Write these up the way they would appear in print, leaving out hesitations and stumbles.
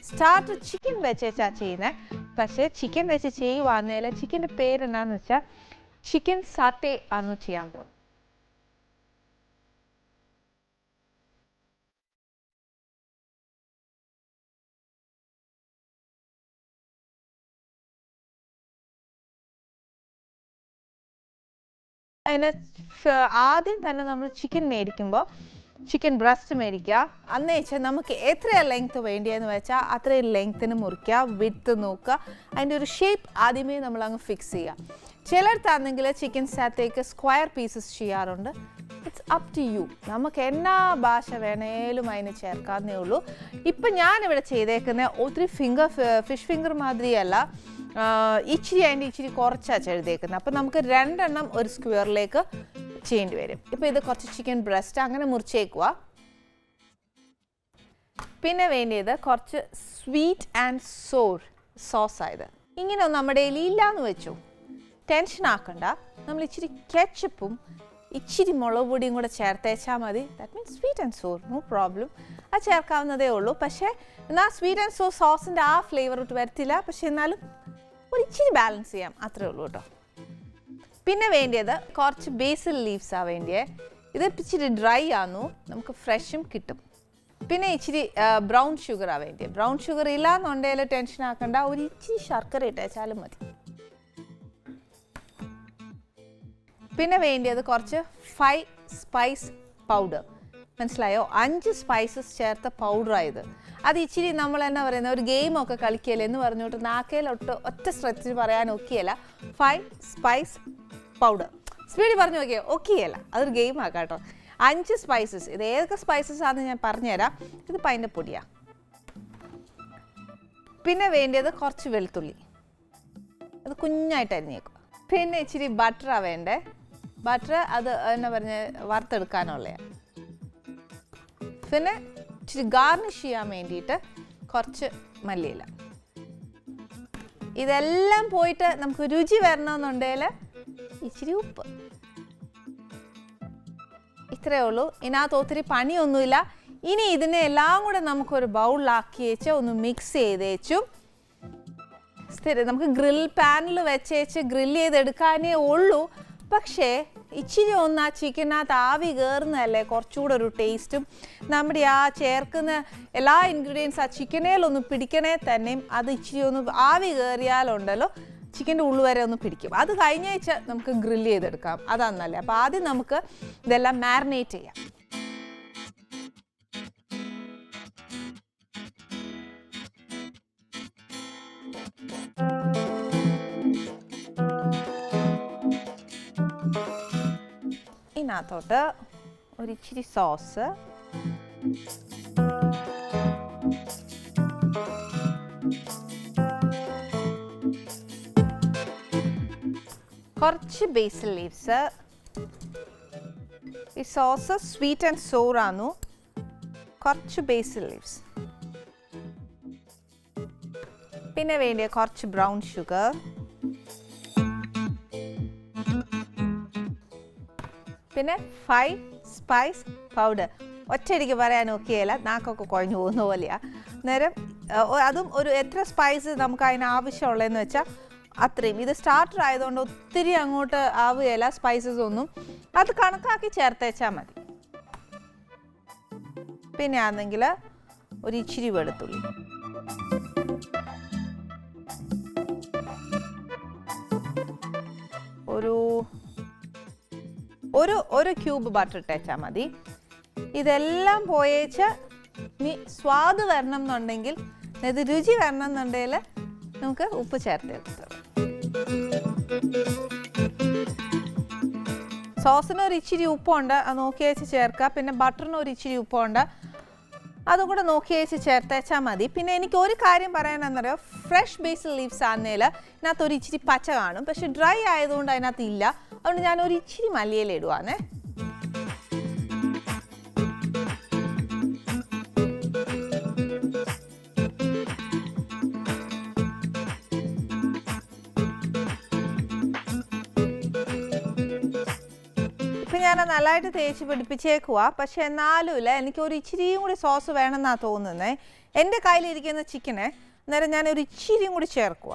Starter chicken വെച്ചാണ് ചെയ്യുന്നത്. പക്ഷേ ചിക്കൻ വെച്ച് ചെയ്യുവാന്നേൽ ചിക്കൻ്റെ പേര് എന്താണെന്ന് വെച്ചാൽ ചിക്കൻ സാട്ടേ ആണ് ചെയ്യാൻ പോകുന്നത്. അതിന് ആദ്യം തന്നെ നമ്മൾ ചിക്കൻ മേടിക്കുമ്പോൾ ചിക്കൻ ബ്രസ്റ്റ് മേടിക്കുക. അന്ന് വെച്ചാൽ നമുക്ക് എത്രയാണ് ലെങ്ത്ത് വേണ്ടിയെന്ന് വെച്ചാൽ അത്രയും ലെങ്ത്തിന് മുറിക്കുക, വിഡ്ത്ത് നോക്കുക, അതിൻ്റെ ഒരു ഷേപ്പ് ആദ്യമേ നമ്മൾ അങ്ങ് ഫിക്സ് ചെയ്യുക. ചിലർത്താണെങ്കിൽ ചിക്കൻ സാത്തേക്ക് സ്ക്വയർ പീസസ് ചെയ്യാറുണ്ട്. It's up to you. നമുക്ക് എന്നാ ഭാഷ വേണേലും അതിന് ചേർക്കാവുന്നേ ഉള്ളൂ. ഇപ്പം ഞാനിവിടെ ചെയ്തേക്കുന്നത് ഒത്തിരി ഫിഷ് ഫിംഗർ മാതിരിയല്ല, ഇച്ചിരി അതിൻ്റെ ഇച്ചിരി കുറച്ചാണ് ചെയ്തേക്കുന്നത്. അപ്പം നമുക്ക് 2 എണ്ണം ഒരു സ്ക്വയറിലേക്ക് ചെയ്യേണ്ടി വരും. ഇപ്പോൾ ഇത് കുറച്ച് ചിക്കൻ ബ്രസ്റ്റ് അങ്ങനെ മുറിച്ചേക്കുക. പിന്നെ വേണ്ടിയത് കുറച്ച് സ്വീറ്റ് ആൻഡ് സോർ സോസായത്. ഇങ്ങനെ ഒന്നും നമ്മുടെ കയ്യിൽ ഇല്ലയെന്ന് വെച്ചു, ടെൻഷൻ ആക്കണ്ട. നമ്മൾ ഇച്ചിരി കെച്ചപ്പും ഇച്ചിരി മുളക് പൊടിയും കൂടെ ചേർത്തേച്ചാൽ മതി. That means sweet and sour, no problem. അത് ചേർക്കാവുന്നതേ ഉള്ളൂ. പക്ഷേ എന്നാൽ സ്വീറ്റ് ആൻഡ് സോർ സോസിൻ്റെ ആ ഫ്ലേവർ ഇട്ട് വരത്തില്ല, പക്ഷെ എന്നാലും ഒരു ഇച്ചിരി ബാലൻസ് ചെയ്യാം, അത്രേ ഉള്ളൂ കേട്ടോ. പിന്നെ വേണ്ടിയത് കുറച്ച് ബേസിൽ ലീവ്സാണ് വേണ്ടിയത്. ഇത് ഇച്ചിരി ഡ്രൈ ആണെന്നു, നമുക്ക് ഫ്രഷും കിട്ടും. പിന്നെ ഇച്ചിരി ബ്രൗൺ ഷുഗറാണ് വേണ്ടിയത്. ബ്രൗൺ ഷുഗർ ഇല്ലാന്നുണ്ടെങ്കിൽ ടെൻഷൻ ആക്കണ്ട, ഒരു ഇച്ചിരി ശർക്കര ഇട്ടേച്ചാലും മതി. പിന്നെ വേണ്ടിയത് കുറച്ച് 5 സ്പൈസ് പൗഡർ. മനസ്സിലായോ? 5 സ്പൈസസ് ചേർത്ത പൗഡറായത്. അത് ഇച്ചിരി നമ്മൾ എന്നാ പറയുന്നത്, ഒരു ഗെയിമൊക്കെ കളിക്കുകയല്ലേ എന്ന് പറഞ്ഞുകൊണ്ട് നാക്കയിലൊട്ട് ഒറ്റ സ്ട്രെച്ചിൽ പറയാൻ ഒക്കെയല്ല. 5 സ്പൈസ് പൗഡർ സ്പീഡിൽ പറഞ്ഞു നോക്കിയോ, ഒക്കെയല്ല, അതൊരു ഗെയിം ആക്കാം കേട്ടോ. 5 സ്പൈസസ്. ഇത് ഏതൊക്കെ സ്പൈസസ് ആണെന്ന് ഞാൻ പറഞ്ഞുതരാം. ഇത് പൈൻ്റെ പൊടിയാണ്. പിന്നെ വേണ്ടിയത് കുറച്ച് വെളുത്തുള്ളി, അത് കുഞ്ഞായിട്ട് അരിഞ്ഞേക്കുക. പിന്നെ ഇച്ചിരി ബട്ടറാണ് വേണ്ടേ. ബട്ടർ അത് എന്നാ പറഞ്ഞ വറുത്തെടുക്കാനുള്ളതാണ്. പിന്നെ ഇച്ചിരി ഗാർണിഷ് ചെയ്യാൻ വേണ്ടിയിട്ട് കുറച്ച് മല്ലിയില. ഇതെല്ലാം പോയിട്ട് നമുക്ക് രുചി വരണമെന്നുണ്ടെങ്കിൽ ഇച്ചിരി ഉപ്പ്. ഇത്രയേ ഉള്ളൂ. ഇതിനകത്ത് ഒത്തിരി പണിയൊന്നുമില്ല. ഇനി ഇതിനെ എല്ലാം കൂടെ നമുക്കൊരു ബൗളിലാക്കി വെച്ച് ഒന്ന് മിക്സ് ചെയ്തേച്ചും നമുക്ക് ഗ്രിൽ പാനിൽ വെച്ചേച്ച് ഗ്രില്ല് ചെയ്തെടുക്കാനേ ഉള്ളൂ. പക്ഷേ ഇച്ചിരി ഒന്ന് ആ ചിക്കനകത്ത് ആവി കയറുന്നതല്ലേ കുറച്ചുകൂടെ ഒരു ടേസ്റ്റും. നമ്മുടെ ആ ചേർക്കുന്ന എല്ലാ ഇൻഗ്രീഡിയൻസ് ആ ചിക്കനേലൊന്ന് പിടിക്കണേ തന്നെയും അത് ഇച്ചിരി ഒന്ന് ആവി കയറിയാലുണ്ടല്ലോ ചിക്കൻ്റെ ഉള്ളു വരെ ഒന്ന് പിടിക്കും. അത് കഴിഞ്ഞാഴ്ച നമുക്ക് ഗ്രില്ല് ചെയ്തെടുക്കാം, അതാണ് നല്ലത്. അപ്പോൾ ആദ്യം നമുക്ക് ഇതെല്ലാം മാരിനേറ്റ് ചെയ്യാം. ഇതിനകത്തോട്ട് ഒരിച്ചിരി സോസ്, കുറച്ച് ബേസിൽ ലീവ്സ്. ഈ സോസ് സ്വീറ്റ് ആൻഡ് സോർ ആണു. കുറച്ച് ബേസിൽ ലീവ്സ്. പിന്നെ വേണ്ടിയ കുറച്ച് ബ്രൗൺ ഷുഗർ. പിന്നെ 5 സ്പൈസ് പൗഡർ. ഒറ്റയടിക്ക് പറയാൻ നോക്കിയല്ല, നാക്കൊക്കെ കുഴഞ്ഞു പോകുന്ന പോലെയാണ്. നേരം അതും ഒരു എത്ര സ്പൈസ് നമുക്ക് അതിന് ആവശ്യമുള്ളതെന്ന് വെച്ചാൽ അത്രയും. ഇത് സ്റ്റാർട്ടർ ആയതുകൊണ്ട് ഒത്തിരി അങ്ങോട്ട് ആവുകയില്ല സ്പൈസസ് ഒന്നും, അത് കണക്കാക്കി ചേർത്തേച്ചാൽ മതി. പിന്നെ ആണെങ്കിൽ ഒരു ഇച്ചിരി വെളുത്തുള്ളി, ഒരു ക്യൂബ് ബട്ടർ ഇട്ടേച്ചാൽ മതി. ഇതെല്ലാം പോയേച്ച് ഇനി സ്വാദ് വരണം എന്നുണ്ടെങ്കിൽ, ഇത് രുചി വരണം എന്നുണ്ടെങ്കിൽ നമുക്ക് ഉപ്പ് ചേർത്തെടുത്ത്. സോസിന് ഒരു ഇച്ചിരി ഉപ്പുണ്ട്, അത് നോക്കി വെച്ച് ചേർക്കുക. പിന്നെ ബട്ടറിന് ഒരു ഇച്ചിരി ഉപ്പുണ്ട്, അതും കൂടെ നോക്കി വെച്ച് ചേർത്തേച്ചാൽ മതി. പിന്നെ എനിക്ക് ഒരു കാര്യം പറയാനെന്നറിയോ, ഫ്രഷ് ബേസിൽ ലീവ്സ് ആണെന്നേൽ ഇതിനകത്ത് ഒരു ഇച്ചിരി പച്ച കാണും, പക്ഷെ ഡ്രൈ ആയതുകൊണ്ട് അതിനകത്ത് ഇല്ല. അതുകൊണ്ട് ഞാൻ ഒരു ഇച്ചിരി മല്ലിയില ഇടുവാണേ. ഇപ്പം ഞാൻ നല്ലതായിട്ട് തേച്ച് പിടിപ്പിച്ചേക്കുക. പക്ഷെ എന്നാലും ഇല്ല, എനിക്കൊരു ഇച്ചിരിയും കൂടി സോസ് വേണമെന്നാണ് തോന്നുന്നത്. എൻ്റെ കയ്യിലിരിക്കുന്ന ചിക്കനെ അന്നേരം ഞാൻ ഒരു ഇച്ചിരിയും കൂടി ചേർക്കുക.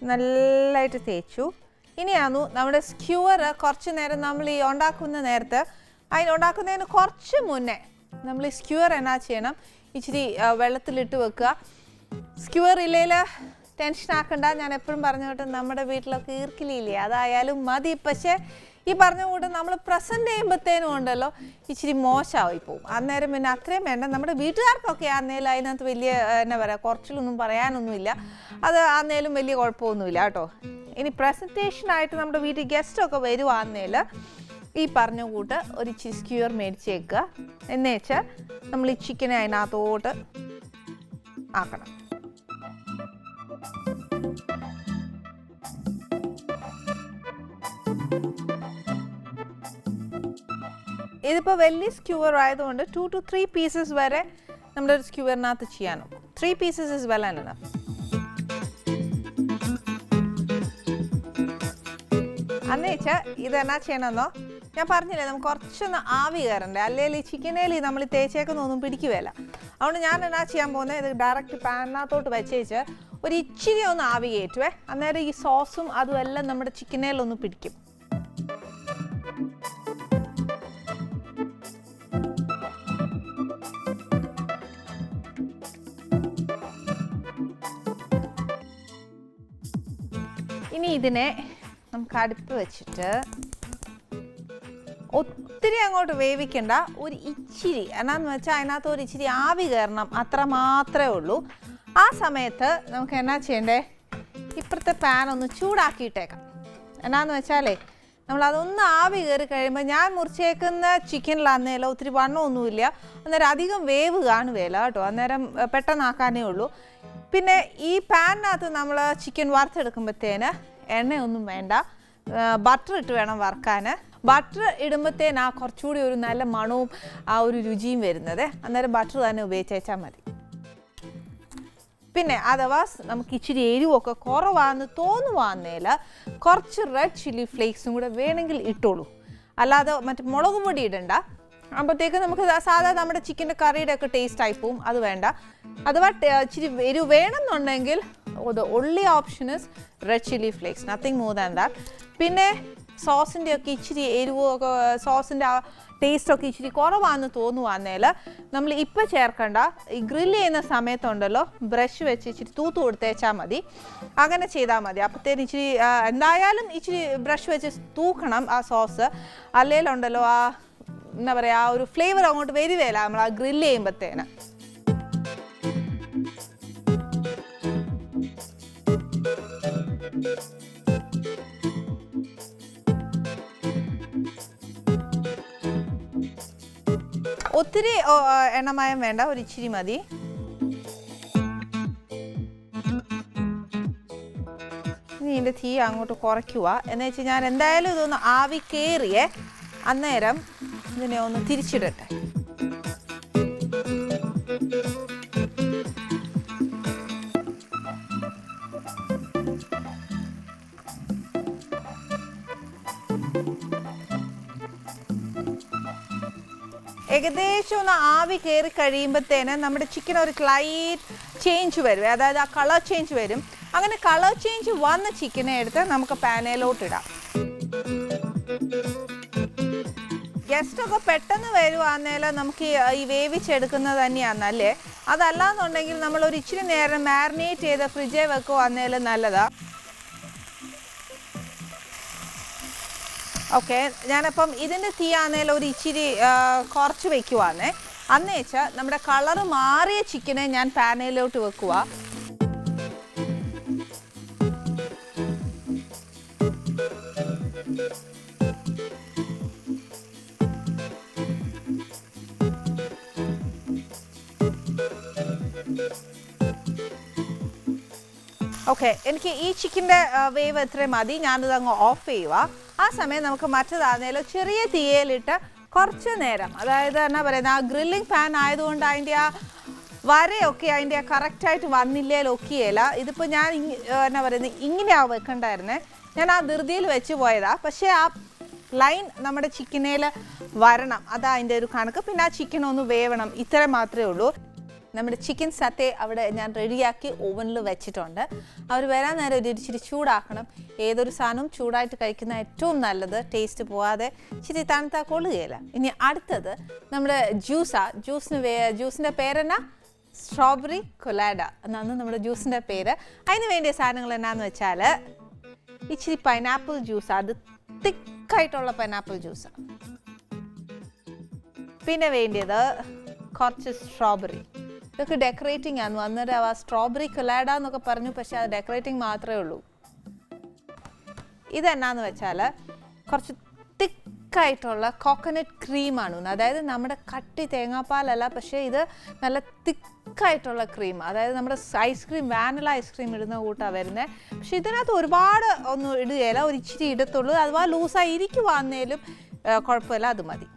നല്ലതായിട്ട് തേച്ചു. ഇനിയാന്നു നമ്മുടെ സ്ക്യൂവർ കുറച്ച് നേരം നമ്മൾ ഈ ഉണ്ടാക്കുന്ന നേരത്ത് ഉണ്ടാക്കുന്നതിന് കുറച്ച് മുന്നേ നമ്മൾ ഈ സ്ക്യൂവർ എന്നാ ചെയ്യണം, ഇച്ചിരി വെള്ളത്തിലിട്ട് വെക്കുക. സ്ക്യൂവർ ഇല്ലേൽ ടെൻഷൻ ആക്കണ്ട. ഞാൻ എപ്പോഴും പറഞ്ഞു കേട്ടോ, നമ്മുടെ വീട്ടിലൊക്കെ ഈർക്കിലില്ലേ, അതായാലും മതി. പക്ഷേ ഈ പറഞ്ഞ കൂട്ട് നമ്മൾ പ്രസൻറ്റ് ചെയ്യുമ്പോഴത്തേനും ഉണ്ടല്ലോ ഇച്ചിരി മോശമായി പോവും. അന്നേരം പിന്നെ അത്രയും വേണ്ട. നമ്മുടെ വീട്ടുകാർക്കൊക്കെ ആന്നേലും അതിനകത്ത് വലിയ എന്നാ പറയുക, കുറച്ചിലൊന്നും പറയാനൊന്നുമില്ല. അത് ആന്നേലും വലിയ കുഴപ്പമൊന്നുമില്ല കേട്ടോ. ഇനി പ്രസൻറ്റേഷനായിട്ട് നമ്മുടെ വീട്ടിൽ ഗസ്റ്റൊക്കെ വരുവാന്നേൽ ഈ പറഞ്ഞ കൂട്ട് ഒരു ഇച്ചിരി സ്ക്യൂർ മേടിച്ചേക്കുക. എന്ന് വെച്ചാൽ നമ്മൾ ഈ ചിക്കനെ അതിനകത്തോട്ട് ആക്കണം. ഇതിപ്പോൾ വലിയ സ്ക്യൂവർ ആയതുകൊണ്ട് 2 to 3 pieces വരെ നമ്മുടെ ഒരു സ്ക്യൂവറിനകത്ത് ചെയ്യാനും. 3 pieces is well and enough. അന്ന് വെച്ചാൽ ഇതെന്നാ ചെയ്യണമെന്നോ ഞാൻ പറഞ്ഞില്ലേ, നമുക്ക് കുറച്ചൊന്ന് ആവി കയറണ്ടേ, അല്ലെങ്കിൽ ഈ ചിക്കനേൽ നമ്മൾ തേച്ചേക്കുന്നൊന്നും പിടിക്കുകയില്ല. അതുകൊണ്ട് ഞാൻ എന്നാ ചെയ്യാൻ പോകുന്നത്, ഇത് ഡയറക്റ്റ് പാനിനകത്തോട്ട് വെച്ചേച്ച് ഒരു ഇച്ചിരി ഒന്ന് ആവി കയറ്റുവേ. അന്നേരം ഈ സോസും അതും എല്ലാം നമ്മുടെ ചിക്കനേലൊന്ന് പിടിക്കും. ഇനി ഇതിനെ നമുക്ക് അടുപ്പ് വെച്ചിട്ട് ഒത്തിരി അങ്ങോട്ട് വേവിക്കണ്ട, ഒരു ഇച്ചിരി എന്നാന്ന് വെച്ചാൽ അതിനകത്ത് ഒരു ഇച്ചിരി ആവി കയറണം, അത്ര മാത്രമേ ഉള്ളൂ. ആ സമയത്ത് നമുക്ക് എന്നാ ചെയ്യണ്ടേ, ഇപ്പുറത്തെ പാൻ ഒന്ന് ചൂടാക്കിയിട്ടേക്കാം. എന്നാന്ന് വെച്ചാലേ നമ്മളതൊന്ന് ആവി കയറി കഴിയുമ്പോൾ, ഞാൻ മുറിച്ചേക്കുന്ന ചിക്കനിലാന്നേലോ ഒത്തിരി വണ്ണമൊന്നുമില്ല, അന്നേരം അധികം വേവ് കാണുകയില്ല കേട്ടോ, അന്നേരം പെട്ടെന്നാക്കാനേ ഉള്ളൂ. പിന്നെ ഈ പാനിനകത്ത് നമ്മൾ ചിക്കൻ വറുത്തെടുക്കുമ്പോഴത്തേന് എണ്ണയൊന്നും വേണ്ട, ബട്ടർ ഇട്ട് വേണം വറുക്കാൻ. ബട്ടർ ഇടുമ്പോഴത്തേന് ആ കുറച്ചുകൂടി ഒരു നല്ല മണവും ആ ഒരു രുചിയും വരുന്നത്. അന്നേരം ബട്ടർ തന്നെ ഉപയോഗിച്ചാൽ മതി. പിന്നെ അഥവാ നമുക്ക് ഇച്ചിരി എരിവൊക്കെ കുറവാന്ന് തോന്നുവാന്നേൽ കുറച്ച് റെഡ് ചില്ലി ഫ്ലേക്സും കൂടെ വേണമെങ്കിൽ ഇട്ടോളൂ, അല്ലാതെ മറ്റേ മുളക് പൊടി ഇടണ്ട. അപ്പോഴത്തേക്ക് നമുക്ക് സാധാ നമ്മുടെ ചിക്കൻ്റെ കറിയുടെ ഒക്കെ ടേസ്റ്റ് ആയി പോവും, അത് വേണ്ട. അഥവാ ഇച്ചിരി എരിവ് വേണമെന്നുണ്ടെങ്കിൽ the only option is red chili flakes, nothing more than that. പിന്നെ സോസിൻ്റെ ഒക്കെ ഇച്ചിരി എരിവൊക്കെ, സോസിൻ്റെ ആ ടേസ്റ്റൊക്കെ ഇച്ചിരി കുറവാണെന്ന് തോന്നുവാന്നേൽ നമ്മൾ ഇപ്പോൾ ചേർക്കണ്ട. ഈ ഗ്രില്ല് ചെയ്യുന്ന സമയത്തുണ്ടല്ലോ ബ്രഷ് വെച്ച് ഇച്ചിരി തൂത്ത് കൊടുത്തേച്ചാൽ മതി, അങ്ങനെ ചെയ്താൽ മതി. അപ്പോഴത്തേന് ഇച്ചിരി എന്തായാലും ഇച്ചിരി ബ്രഷ് വെച്ച് തൂക്കണം ആ സോസ്, അല്ലേലുണ്ടല്ലോ ആ എന്താ പറയുക, ആ ഒരു ഫ്ലേവർ അങ്ങോട്ട് വരുവേല നമ്മൾ ആ ഗ്രില്ല് ചെയ്യുമ്പോഴത്തേന്. ഒത്തിരി എണ്ണമയം വേണ്ട, ഒരു ഇച്ചിരി മതി. ഇനി ഇതിൻ്റെ തീ അങ്ങോട്ട് കുറയ്ക്കുക. എന്ന് വെച്ചാൽ ഞാൻ എന്തായാലും ഇതൊന്ന് ആവി കയറിയേ, അന്നേരം ഇതിനെ ഒന്ന് തിരിച്ചിടട്ടെ. ഏകദേശം ഒന്ന് ആവി കയറി കഴിയുമ്പോഴത്തേന് നമ്മുടെ ചിക്കൻ ഒരു സ്ലൈറ്റ് ചേഞ്ച് വരും, അതായത് ആ കളർ ചേഞ്ച് വരും. അങ്ങനെ കളർ ചേഞ്ച് വന്ന ചിക്കനെ എടുത്ത് നമുക്ക് പാനയിലോട്ടിടാം. ഗസ്റ്റൊക്കെ പെട്ടെന്ന് വരുവാന്നേൽ നമുക്ക് ഈ വേവിച്ചെടുക്കുന്നത് തന്നെയാണല്ലേ. അതല്ലാന്നുണ്ടെങ്കിൽ നമ്മൾ ഒരു ഇച്ചിരി നേരം മാരിനേറ്റ് ചെയ്ത് ഫ്രിഡ്ജിൽ വെക്കുവാന്നേൽ നല്ലതാ. ഓക്കെ, ഞാനപ്പം ഇതിൻ്റെ തീ ആന്നേൽ ഒരു ഇച്ചിരി കുറച്ച് വെക്കുവാന്നേ. അന്ന് വെച്ചാൽ നമ്മുടെ കളറ് മാറിയ ചിക്കനെ ഞാൻ പാനയിലോട്ട് വെക്കുക. ഓക്കെ, എനിക്ക് ഈ ചിക്കൻ്റെ വേവ് എത്രയും മതി, ഞാനിത് അങ്ങ് ഓഫ് ചെയ്യുക. ആ സമയം നമുക്ക് മറ്റേതാന്നേലും ചെറിയ തീയലിട്ട് കുറച്ച് നേരം, അതായത് എന്നാ പറയുന്നത്, ആ ഗ്രില്ലിംഗ് പാൻ ആയതുകൊണ്ട് അതിൻ്റെ ആ വരയൊക്കെ അതിൻ്റെ കറക്റ്റായിട്ട് വന്നില്ലേലൊക്കെയല്ല. ഇതിപ്പോൾ ഞാൻ എന്നാ പറയുന്നത് ഇങ്ങനെയാണ് വെക്കണ്ടായിരുന്നേ, ഞാൻ ആ ധൃതിയിൽ വെച്ച് പോയതാണ്. പക്ഷേ ആ ലൈൻ നമ്മുടെ ചിക്കനേൽ വരണം, അതാ അതിൻ്റെ ഒരു കണക്ക്. പിന്നെ ആ ചിക്കൻ ഒന്ന് വേവണം, ഇത്ര മാത്രമേ ഉള്ളൂ. നമ്മുടെ ചിക്കൻ സത്തെ അവിടെ ഞാൻ റെഡിയാക്കി ഓവനിൽ വെച്ചിട്ടുണ്ട്. അവർ വരാൻ നേരം ഒരു ഇച്ചിരി ചൂടാക്കണം. ഏതൊരു സാധനവും ചൂടായിട്ട് കഴിക്കുന്ന ഏറ്റവും നല്ലത്, ടേസ്റ്റ് പോവാതെ. ഇച്ചിരി തണുത്താ കൊള്ളുകയില്ല. ഇനി അടുത്തത് നമ്മുടെ ജ്യൂസിൻ്റെ പേരെന്നാ? സ്ട്രോബെറി കൊലാഡ എന്നാണ് നമ്മുടെ ജ്യൂസിൻ്റെ പേര്. അതിന് വേണ്ടിയ സാധനങ്ങൾ എന്നാന്ന് വെച്ചാൽ ഇച്ചിരി പൈനാപ്പിൾ ജ്യൂസ്, അത് തിക്കായിട്ടുള്ള പൈനാപ്പിൾ ജ്യൂസ്. പിന്നെ വേണ്ടിയത് കുറച്ച് സ്ട്രോബെറി. ഇതൊക്കെ ഡെക്കറേറ്റിംഗ് ആണ്. അന്നേരം ആ സ്ട്രോബെറി കൊലാഡ എന്നൊക്കെ പറഞ്ഞു, പക്ഷെ അത് ഡെക്കറേറ്റിംഗ് മാത്രമേ ഉള്ളൂ. ഇതെന്നാന്ന് വെച്ചാൽ കുറച്ച് തിക്കായിട്ടുള്ള കോക്കനട്ട് ക്രീമാണ്. അതായത് നമ്മുടെ കട്ടി തേങ്ങാപ്പാലല്ല, പക്ഷേ ഇത് നല്ല തിക്കായിട്ടുള്ള ക്രീം. അതായത് നമ്മുടെ ഐസ്ക്രീം, വാനില ഐസ്ക്രീം ഇടുന്ന കൂട്ടാണ് വരുന്നത്. പക്ഷെ ഇതിനകത്ത് ഒരുപാട് ഒന്നും ഇടുകയില്ല, ഒരു ഇച്ചിരി ഇടത്തുള്ളൂ. അഥവാ ലൂസായി ഇരിക്കുവാന്നേലും കുഴപ്പമില്ല, അത് മതി.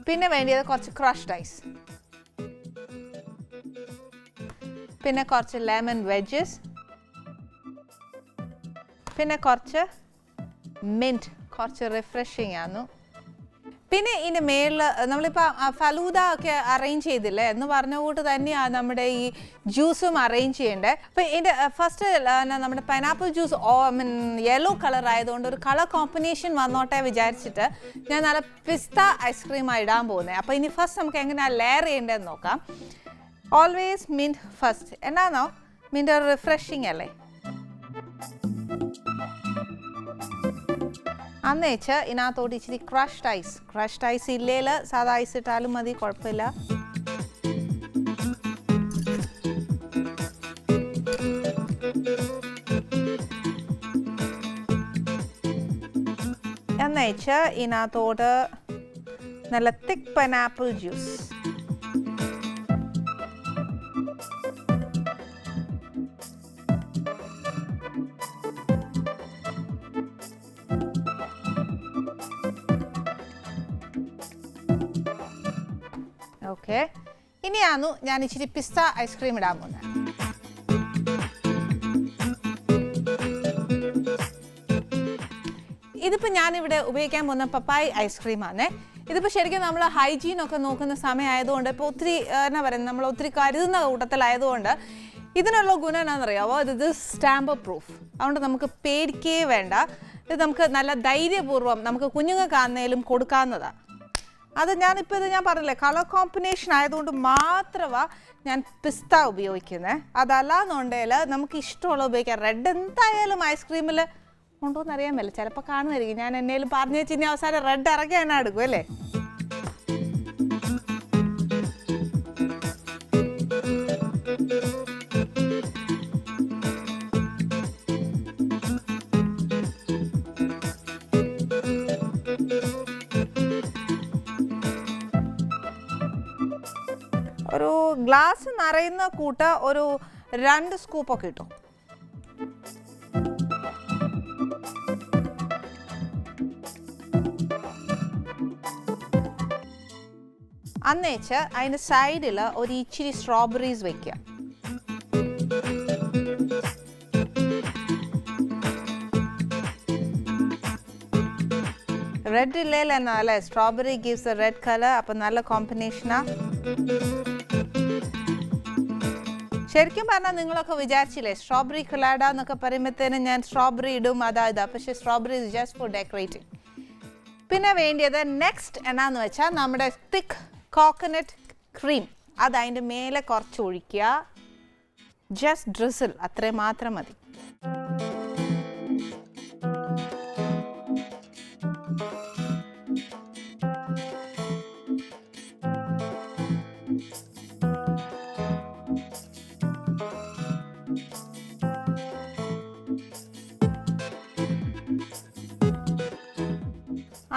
പിന്നെ വേണ്ടിയത് കുറച്ച് ക്രഷ്ഡ് ഐസ്, പിന്നെ കുറച്ച് ലെമൺ വെജസ്, പിന്നെ കുറച്ച് മിൻറ്റ്, കുറച്ച് റിഫ്രഷിങ് ആണ്. പിന്നെ ഇതിൻ്റെ മേളിൽ നമ്മളിപ്പോൾ ഫലൂദ ഒക്കെ അറേഞ്ച് ചെയ്തില്ലേ എന്ന് പറഞ്ഞ കൂട്ട് തന്നെയാണ് നമ്മുടെ ഈ ജ്യൂസും അറേഞ്ച് ചെയ്യേണ്ടത്. അപ്പോൾ ഇതിൻ്റെ ഫസ്റ്റ് നമ്മുടെ പൈനാപ്പിൾ ജ്യൂസ് യെല്ലോ കളർ ആയതുകൊണ്ട് ഒരു കളർ കോമ്പിനേഷൻ വന്നോട്ടെ വിചാരിച്ചിട്ട് ഞാൻ നല്ല പിസ്ത ഐസ്ക്രീമാണ് ഇടാൻ പോകുന്നത്. അപ്പോൾ ഇനി ഫസ്റ്റ് നമുക്ക് എങ്ങനെയാണ് ലെയർ ചെയ്യേണ്ടതെന്ന് നോക്കാം. Always mint first. എന്നാന്നോ മിൻറ്റ് ഒരു റിഫ്രഷിങ് അല്ലേ. അന്നേച്ച് ഇതിനകത്തോട്ട് ഇച്ചിരി ക്രഷ്ഡ് ഐസ് ഇല്ലേൽ സാധാ ഐസ് ഇട്ടാലും മതി, കുഴപ്പമില്ല. എന്നേച്ച് ഇതിനകത്തോട്ട് നല്ല തിക്ക് പൈനാപ്പിൾ ജ്യൂസ്. ഓക്കെ, ഇനിയാണ് ഞാൻ ഇച്ചിരി പിസ്ത ഐസ്ക്രീം ഇടാൻ പോകുന്നത്. ഇതിപ്പോൾ ഞാനിവിടെ ഉപയോഗിക്കാൻ പോകുന്ന പപ്പായ ഐസ്ക്രീമാണ്. ഇതിപ്പോൾ ശരിക്കും നമ്മൾ ഹൈജീനൊക്കെ നോക്കുന്ന സമയമായതുകൊണ്ട്, ഇപ്പോൾ ഒത്തിരി എന്നാ പറയുന്നത്, നമ്മൾ ഒത്തിരി കരുതുന്ന കൂട്ടത്തിലായതുകൊണ്ട് ഇതിനുള്ള ഗുണം എന്നാണെന്നറിയാമോ? ഇത് സ്റ്റാമ്പ് പ്രൂഫ്. അതുകൊണ്ട് നമുക്ക് പേടിക്കേ വേണ്ട. ഇത് നമുക്ക് നല്ല ധൈര്യപൂർവ്വം നമുക്ക് കുഞ്ഞുങ്ങൾക്കാന്നേലും കൊടുക്കാവുന്നതാണ്. അത് ഞാനിപ്പോൾ ഞാൻ പറഞ്ഞില്ലേ, കളർ കോമ്പിനേഷൻ ആയതുകൊണ്ട് മാത്രമാണ് ഞാൻ പിസ്ത ഉപയോഗിക്കുന്നത്. അതല്ലാന്നുണ്ടെങ്കിൽ നമുക്ക് ഇഷ്ടമുള്ള ഉപയോഗിക്കാം. റെഡ് എന്തായാലും ഐസ്ക്രീമിൽ ഉണ്ടോയെന്ന് അറിയാൻ പറ്റില്ല, ചിലപ്പോൾ കാണുമായിരിക്കും. ഞാൻ എന്നേലും പറഞ്ഞു വെച്ച് ഇനി അവസാനം റെഡ് ഇറക്കി തന്നെ എടുക്കും അല്ലേ. ഒരു ഗ്ലാസ് നിറയുന്ന കൂട്ട് ഒരു 2 സ്കൂപ്പൊക്കെ ഇട്ടു. അന്നേച്ച് അതിൻ്റെ സൈഡിൽ ഒരു ഇച്ചിരി സ്ട്രോബെറീസ് വയ്ക്കുക. റെഡ് ഇല്ലേൽ എന്നാ അല്ലേ, strawberry gives A red colour. അപ്പം നല്ല കോമ്പിനേഷനാ. ശരിക്കും പറഞ്ഞാൽ നിങ്ങളൊക്കെ വിചാരിച്ചില്ലേ സ്ട്രോബെറി കൊലാഡ എന്നൊക്കെ പറയുമ്പോഴത്തേനും ഞാൻ സ്ട്രോബെറി ഇടും ഇതാ. പക്ഷേ strawberry is just for decorating. പിന്നെ വേണ്ടിയത് നെക്സ്റ്റ് എന്നാന്ന് വെച്ചാൽ നമ്മുടെ തിക്ക് കോക്കനട്ട് ക്രീം. അത് അതിൻ്റെ മേലെ കുറച്ച് ഒഴിക്കുക. ജസ്റ്റ് ഡ്രിസിൽ, അത്രയും മാത്രം മതി.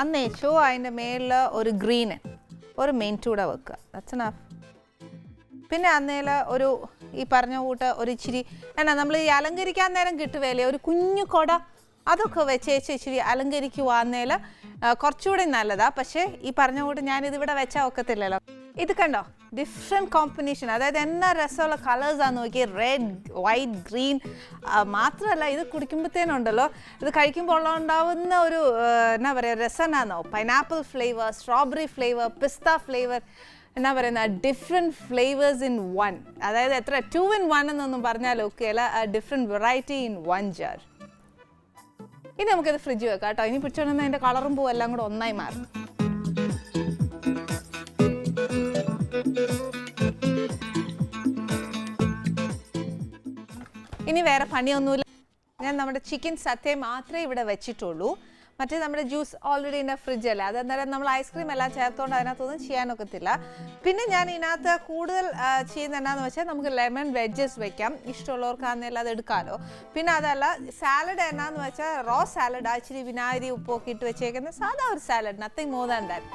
അന്നേച്ചു അതിൻ്റെ മേളിൽ ഒരു ഗ്രീന്, ഒരു മിൻറ്റ് കൂടെ വെക്കുക. That's enough. പിന്നെ അന്നേൽ ഒരു ഈ പറഞ്ഞ കൂട്ട് ഒരു ഇച്ചിരി എന്നാ നമ്മൾ ഈ അലങ്കരിക്കാൻ നേരം കിട്ടുകയല്ലേ ഒരു കുഞ്ഞു കൊട, അതൊക്കെ വെച്ചേച്ച് ഇച്ചിരി അലങ്കരിക്കുവാന്നേൽ കുറച്ചുകൂടി നല്ലതാണ്. പക്ഷേ ഈ പറഞ്ഞ കൂട്ട് ഞാനിതിവിടെ വെച്ചാൽ ഒക്കത്തില്ലല്ലോ. ഇത് കണ്ടോ, ഡിഫറെൻറ്റ് കോമ്പിനേഷൻ, അതായത് എന്നാ രസമുള്ള കളേഴ്സാണ് നോക്കി, റെഡ്, വൈറ്റ്, ഗ്രീൻ. മാത്രമല്ല ഇത് കുടിക്കുമ്പോഴത്തേനുണ്ടല്ലോ, ഇത് കഴിക്കുമ്പോൾ ഉണ്ടാവുന്ന ഒരു എന്നാ പറയുക രസം എന്നാന്നോ, പൈനാപ്പിൾ ഫ്ലേവർ, സ്ട്രോബെറി ഫ്ലേവർ, പിസ്ത ഫ്ലേവർ, എന്നാ പറയുന്ന ഡിഫറെൻറ്റ് ഫ്ലേവേഴ്സ് ഇൻ വൺ. അതായത് എത്ര 2 in 1 എന്നൊന്നും പറഞ്ഞാൽ ഓക്കെ അല്ല, ഡിഫറെൻറ്റ് വെറൈറ്റി ഇൻ 1 jar. ഇനി നമുക്കിത് ഫ്രിഡ്ജ് വെക്കാം കേട്ടോ. ഇനി പിടിച്ചോണ്ടെന്ന് അതിൻ്റെ കളറും പൂവും എല്ലാം കൂടെ ഒന്നായി മാറും. ഇനി വേറെ പണിയൊന്നുമില്ല. ഞാൻ നമ്മുടെ ചിക്കൻ സത്തേ മാത്രമേ ഇവിടെ വെച്ചിട്ടുള്ളൂ. മറ്റേ നമ്മുടെ ജ്യൂസ് ഓൾറെഡി ഇതിൻ്റെ ഫ്രിഡ്ജല്ല. അതെന്തായാലും നമ്മൾ ഐസ്ക്രീം എല്ലാം ചേർത്തുകൊണ്ട് അതിനകത്തൊന്നും ചെയ്യാനൊക്കത്തില്ല. പിന്നെ ഞാൻ ഇതിനകത്ത് കൂടുതൽ ചെയ്യുന്നത് എന്നാന്ന് വെച്ചാൽ നമുക്ക് ലെമൺ വെഡ്ജസ് വെക്കാം. ഇഷ്ടമുള്ളവർക്കാണെങ്കിലും അത് എടുക്കാമല്ലോ. പിന്നെ അതല്ല, സാലഡ് എന്നാന്ന് വെച്ചാൽ റോ സാലഡ്, ഇച്ചിരി വിനാഗിരി ഉപ്പൊക്കെ ഇട്ട് വെച്ചേക്കുന്ന സാധാ ഒരു salad, nothing more than that.